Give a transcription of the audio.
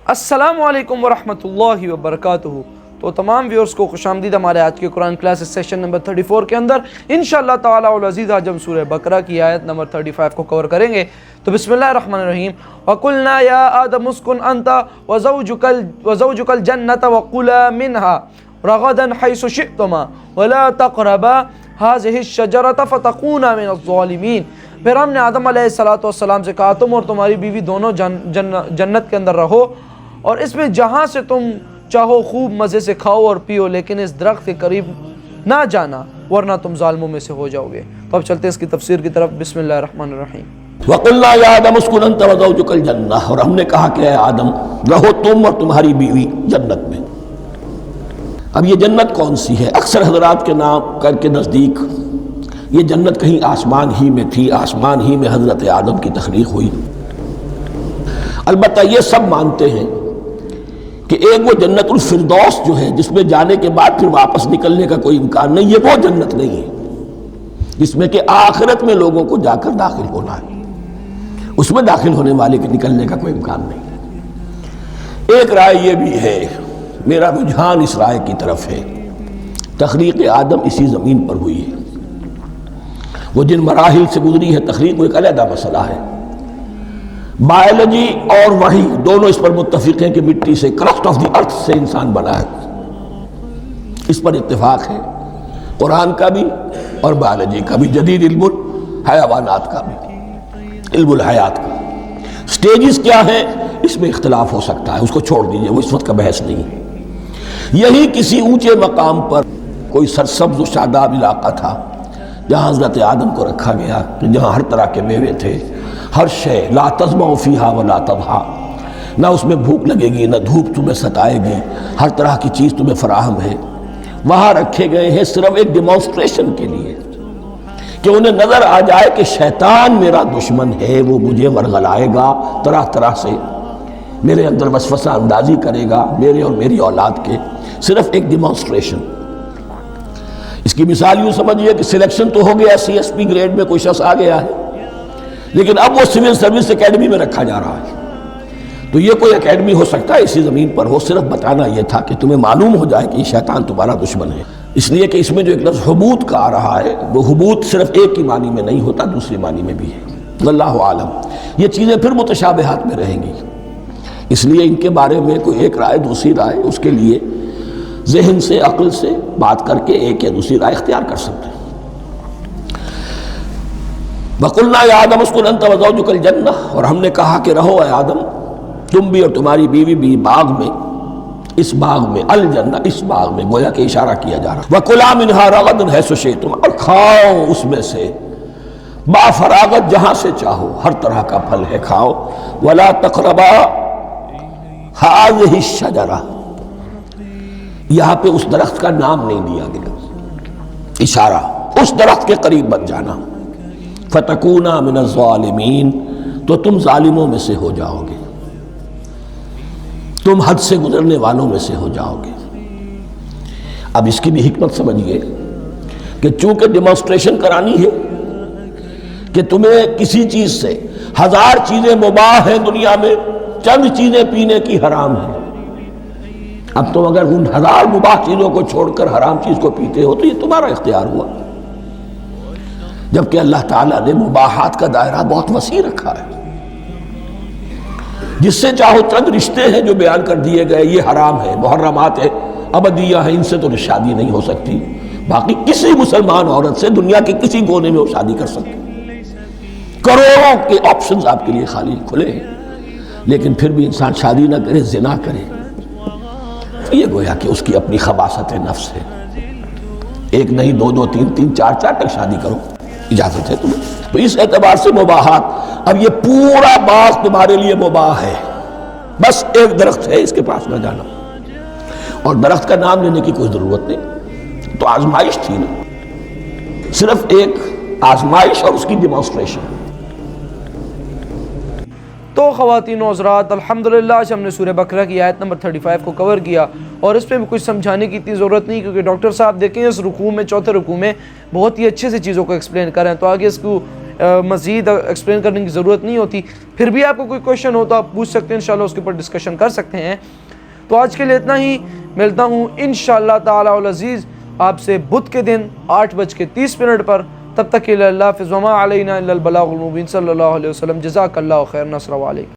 السلام علیکم ورحمۃ اللہ وبرکاتہ۔ تو تمام ویورز کو خوش آمدید ہمارے آج کے قرآن کلاسز سیشن نمبر 34 کے اندر انشاءاللہ تعالی العزیز آج ہم سورہ بقرہ کی آیت نمبر 35 کو کور کریں گے۔ تو بسم اللہ الرحمن الرحیم۔ وَقُلْنَا يَا آدَمُ اسْكُنْ أَنْتَ وَزَوْجُكَ الْجَنَّةَ وَكُلَا مِنْهَا رَغَدًا حَيْثُ شِئْتُمَا وَلَا تَقْرَبَا هَٰذِهِ الشَّجَرَةَ فَتَكُونَا مِنَ الظَّالِمِينَ۔ پھر ہم نے آدم علیہ السلام سے کہا تم اور تمہاری بیوی دونوں جنت کے اندر رہو اور اس میں جہاں سے تم چاہو خوب مزے سے کھاؤ اور پیو، لیکن اس درخت کے قریب نہ جانا ورنہ تم ظالموں میں سے ہو جاؤ گے۔ تو اب چلتے ہیں اس کی تفسیر کی طرف۔ بسم اللہ الرحمن الرحیم۔ وَقُلْنَا يَا آدَمُ اسْكُنْ أَنْتَ وَزَوْجُكَ الْجَنَّةَ، اور ہم نے کہا کہ اے آدم رہو تم اور تمہاری بیوی جنت میں۔ اب یہ جنت کون سی ہے؟ اکثر حضرات کے نام کے نزدیک یہ جنت کہیں آسمان ہی میں تھی، آسمان ہی میں حضرت آدم کی تخلیق ہوئی۔ البتہ یہ سب مانتے ہیں کہ ایک وہ جنت الفردوس جو ہے جس میں جانے کے بعد پھر واپس نکلنے کا کوئی امکان نہیں، یہ وہ جنت نہیں ہے جس میں کہ آخرت میں لوگوں کو جا کر داخل ہونا ہے، اس میں داخل ہونے والے کے نکلنے کا کوئی امکان نہیں۔ ایک رائے یہ بھی ہے، میرا رجحان اس رائے کی طرف ہے، تخلیق آدم اسی زمین پر ہوئی ہے۔ وہ جن مراحل سے گزری ہے تخلیق وہ ایک علیحدہ مسئلہ ہے۔ بائیولوجی اور وحی دونوں اس پر متفق ہیں کہ مٹی سے، کرسٹ آف دی ارتھ سے انسان بنا ہے، اس پر اتفاق ہے، قرآن کا بھی اور بائیولوجی کا بھی، جدید علم الحیوانات کا بھی، علم الحیات کا۔ سٹیجز کیا ہیں اس میں اختلاف ہو سکتا ہے، اس کو چھوڑ دیجئے، وہ اس وقت کا بحث نہیں ہے۔ یہی کسی اونچے مقام پر کوئی سرسبز و شاداب علاقہ تھا جہاں حضرت آدم کو رکھا گیا، جہاں ہر طرح کے میوے تھے، ہر شے، لا تظمأ فیہا ولا تضحیٰ، نہ اس میں بھوک لگے گی، نہ دھوپ تمہیں ستائے گی، ہر طرح کی چیز تمہیں فراہم ہے۔ وہاں رکھے گئے ہیں صرف ایک ڈیمانسٹریشن کے لیے کہ انہیں نظر آ جائے کہ شیطان میرا دشمن ہے، وہ مجھے ورغلائے گا، طرح طرح سے میرے اندر وسوسہ اندازی کرے گا، میرے اور میری اولاد کے، صرف ایک ڈیمانسٹریشن۔ اس کی مثال یوں سمجھیے کہ سلیکشن تو ہو گیا، سی ایس پی گریڈ میں کوئی شخص آ گیا ہے، لیکن اب وہ سول سروس اکیڈمی میں رکھا جا رہا ہے۔ تو یہ کوئی اکیڈمی ہو سکتا ہے اسی زمین پر ہو، صرف بتانا یہ تھا کہ تمہیں معلوم ہو جائے کہ یہ شیطان تمہارا دشمن ہے۔ اس لیے کہ اس میں جو ایک لفظ حبوط کا آ رہا ہے، وہ حبوط صرف ایک ہی معنی میں نہیں ہوتا، دوسری معنی میں بھی ہے۔ واللہ عالم، یہ چیزیں پھر متشابہات میں رہیں گی، اس لیے ان کے بارے میں کوئی ایک رائے دوسری رائے، اس کے لیے ذہن سے، عقل سے بات کر کے ایک یا دوسری رائے اختیار کر سکتے ہیں۔ وَقُلْنَا يَا آدَمُ اسْكُنْ أَنْتَ وَزَوْجُكَ الْجَنَّةَ، اور ہم نے کہا کہ رہو اے آدم تم بھی اور تمہاری بیوی بھی باغ میں، اس باغ میں، الجنہ اس باغ میں، گویا کہ اشارہ کیا جا رہا۔ وَكُلَا مِنْهَا رَغَدًا حَيْثُ شِئْتُمْ، اور کھاؤ اس میں سے با فراغت جہاں سے چاہو، ہر طرح کا پھل ہے کھاؤ۔ وَلَا تَقْرَبَا هَٰذِهِ الشَّجَرَةَ، یہاں پہ اس درخت کا نام نہیں لیا گیا، اشارہ اس درخت کے قریب مت جانا۔ فَتَكُونَا مِنَ الظَّالِمِينَ، تو تم ظالموں میں سے ہو جاؤ گے، تم حد سے گزرنے والوں میں سے ہو جاؤ گے۔ اب اس کی بھی حکمت سمجھیے کہ چونکہ ڈیمانسٹریشن کرانی ہے کہ تمہیں کسی چیز سے، ہزار چیزیں مباح ہیں دنیا میں، چند چیزیں پینے کی حرام ہیں، اب تم اگر ان ہزار مباح چیزوں کو چھوڑ کر حرام چیز کو پیتے ہو تو یہ تمہارا اختیار ہوا، جبکہ اللہ تعالیٰ نے مباحات کا دائرہ بہت وسیع رکھا ہے۔ جس سے چاہو چند رشتے ہیں جو بیان کر دیے گئے، یہ حرام ہے، محرمات ہے، ابدیہ ہیں، ان سے تو شادی نہیں ہو سکتی، باقی کسی مسلمان عورت سے دنیا کے کسی کونے میں وہ شادی کر سکتے، کروڑوں کے آپشنز آپ کے لیے خالی کھلے ہیں، لیکن پھر بھی انسان شادی نہ کرے، زنا کرے، یہ گویا کہ اس کی اپنی خباثت نفس ہے۔ ایک نہیں، دو دو، تین تین، چار چار تک شادی کرو، اجازت ہے تمہیں۔ تو اس اعتبار سے مباحات، اب یہ پورا باغ تمہارے لیے مباح ہے، بس ایک درخت ہے اس کے پاس نہ جانا، اور درخت کا نام لینے کی کوئی ضرورت نہیں، تو آزمائش تھی نا، صرف ایک آزمائش اور اس کی ڈیمانسٹریشن۔ تو خواتین و حضرات، الحمدللہ آج ہم نے سورہ بقرہ کی آیت نمبر 35 کو کور کیا، اور اس پہ بھی کچھ سمجھانے کی اتنی ضرورت نہیں، کیونکہ ڈاکٹر صاحب دیکھیں اس رکوع میں، چوتھے رکوع میں بہت ہی اچھے سے چیزوں کو ایکسپلین کر رہے ہیں، تو آگے اس کو مزید ایکسپلین کرنے کی ضرورت نہیں ہوتی. پھر بھی آپ کو کوئی کویشچن ہو تو آپ پوچھ سکتے ہیں, انشاءاللہ اس کے اوپر ڈسکشن کر سکتے ہیں. تو آج کے لیے اتنا ہی, ملتا ہوں انشاءاللہ تعالی العزیز آپ سے بدھ کے دن 8:30 پر. تب تک کے لیے اللہ حافظ, وما علینا الا البلاغ المبین. صلی اللہ علیہ وسلم. جزاک اللہ خیر. نصر و علیکم.